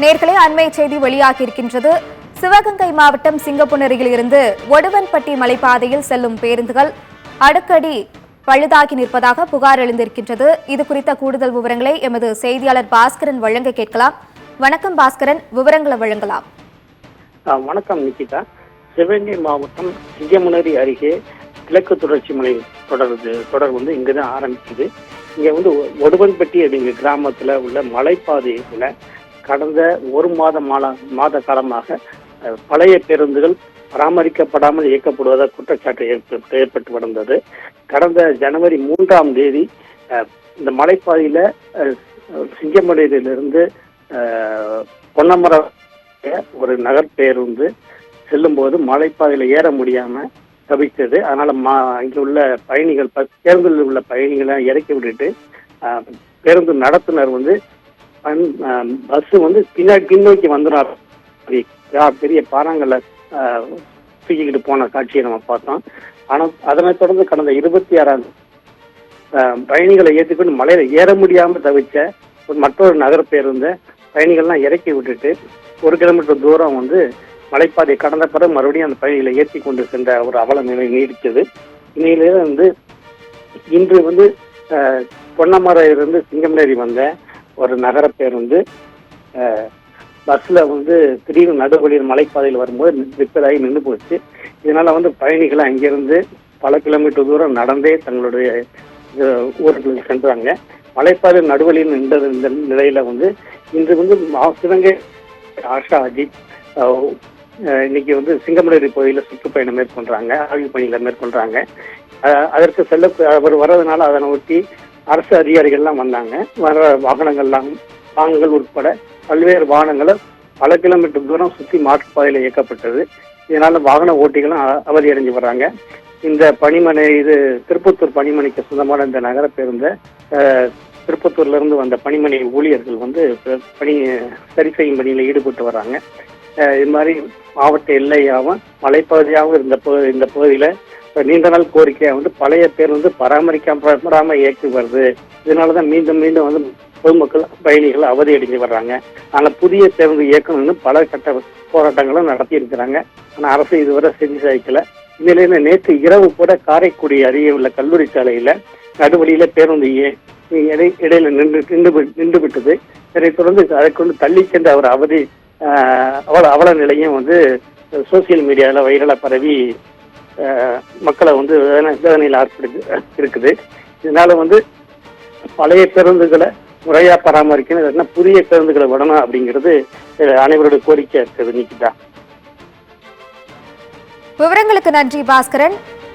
நேர்களே, அண்மை செய்தி வெளியாகியிருக்கின்றது. சிவகங்கை மாவட்டம் சிங்கப்புணரியில் இருந்து ஒடுவன்பட்டி மலைப்பாதையில் செல்லும் பேருந்துகள் அடிக்கடி பழுதாகி நிற்பதாக புகார் எழுந்திருக்கின்றது. இது குறித்த கூடுதல் விவரங்களை எமது செய்தியாளர் பாஸ்கரன் வழங்க கேட்கலாம். வணக்கம் பாஸ்கரன், விவரங்களை வழங்கலாம். வணக்கம் நிகிதா. சிவகங்கை மாவட்டம் சிங்கமுனரி அருகே கிழக்கு தொடர்ச்சி மலை தொடர் வந்து இங்கதான் ஆரம்பிக்குது. இங்க வந்து ஒடுவன்பட்டி அப்படிங்கிற கிராமத்துல உள்ள மலைப்பாதையில கடந்த ஒரு மாத காலமாக பழைய பேருந்துகள் பராமரிக்கப்படாமல் இயக்கப்படுவதாக குற்றச்சாட்டு ஏற்பட்டு வந்தது. கடந்த ஜனவரி 3ஆம் தேதி இந்த மலைப்பாதையில சிங்கமலையிலிருந்து பொன்னமரம் ஒரு நகர் பேருந்து செல்லும் போது மலைப்பாதையில ஏற முடியாம தவித்தது. அதனால இங்க உள்ள பயணிகள் பேருந்தில் உள்ள பயணிகளை இறக்கி விட்டுட்டு பேருந்து நடத்துனர் வந்து பஸ் வந்து பின்னோக்கி வந்துடாரு. பெரிய பாறாங்கல்ல தூக்கிக்கிட்டு போன காட்சியை நம்ம பார்த்தோம். ஆனால் அதனைத் தொடர்ந்து கடந்த 26ஆம் பயணிகளை ஏற்றிக்கொண்டு மலையில ஏற முடியாம தவிச்ச மற்றொரு நகர் பேருந்த பயணிகள்லாம் இறக்கி விட்டுட்டு 1 கிலோமீட்டர் தூரம் வந்து மலைப்பாதை கடந்த பிறகு மறுபடியும் அந்த பயணிகளை ஏற்றி கொண்டு சென்ற ஒரு அவல நிலை நீடித்தது. இன்னையில வந்து இன்று வந்து பொன்னமரையிலிருந்து சிங்கமலேரி வந்த ஒரு நகர பேருந்து பஸ்ல வந்து திடீர்னு நடுவழியில் மலைப்பாதையில் வரும்போது ரிப்பேர் ஆகி நின்று போச்சு. இதனால வந்து பயணிகளை அங்கிருந்து பல கிலோமீட்டர் தூரம் நடந்தே தங்களுடைய ஊர்களுக்கு சென்றாங்க. மலைப்பாதை நடுவழியில் நின்ற இந்த நிலையில வந்து இன்று வந்து சிவகங்கை ஆஷா அஜித் இன்னைக்கு வந்து சிங்கமலேரி பகுதியில் சுற்றுப்பயணம் மேற்கொள்றாங்க, ஆய்வு பணிகளை மேற்கொள்றாங்க. அதற்கு அவர் வர்றதுனால அதனை ஒட்டி அரசு அதிகாரிகள்லாம் வந்தாங்க. வர வாகனங்கள் உட்பட பல்வேறு வாகனங்களும் பல கிலோமீட்டர் தூரம் சுற்றி மாற்றுப்பாதையில் இயக்கப்பட்டது. இதனால வாகன ஓட்டிகளும் அவதி அடைஞ்சு வர்றாங்க. இந்த பணிமனை திருப்பத்தூர் பணிமனைக்கு சொந்தமான இந்த நகர பேருந்த திருப்பத்தூர்ல இருந்து வந்த பணிமனை ஊழியர்கள் வந்து பணி சரி செய்யும் பணியில ஈடுபட்டு வர்றாங்க. இது மாதிரி மாவட்ட எல்லையாகவும் மலைப்பகுதியாகவும் இந்த பகுதியில நீண்ட நாள் கோரிக்கையா வந்து பழைய பேருந்து பராமரிக்கப்படாம இயக்கி வருது. இதனாலதான் மீண்டும் வந்து பொதுமக்கள் பயணிகள் அவதி அடைஞ்சு வர்றாங்க. ஆனால் புதிய பேருந்து இயக்கணும்னு பல கட்ட போராட்டங்களும் நடத்தி இருக்கிறாங்க. ஆனால் அரசு இதுவரை செஞ்சு சாய்க்கல. இந்நிலையில நேற்று இரவு கூட காரைக்குடி அருகே உள்ள கல்லூரி சாலையில நடுவழியில பேருந்து இடையில நின்று விட்டது. இதை தொடர்ந்து அதை கொண்டு தள்ளி சென்ற அவர் அவல நிலையும் வந்து சோசியல் மீடியாவில் வைரலா பரவி மக்களை வந்து வேதனையில் இருக்குது. இதனால வந்து பழைய பேருந்துகளை முறையா பராமரிக்கணும், புதிய பேருந்துகளை விடணும் அப்படிங்கிறது அனைவருடைய கோரிக்கை இருக்குது. நிக்கிதா, விவரங்களுக்கு நன்றி பாஸ்கரன்.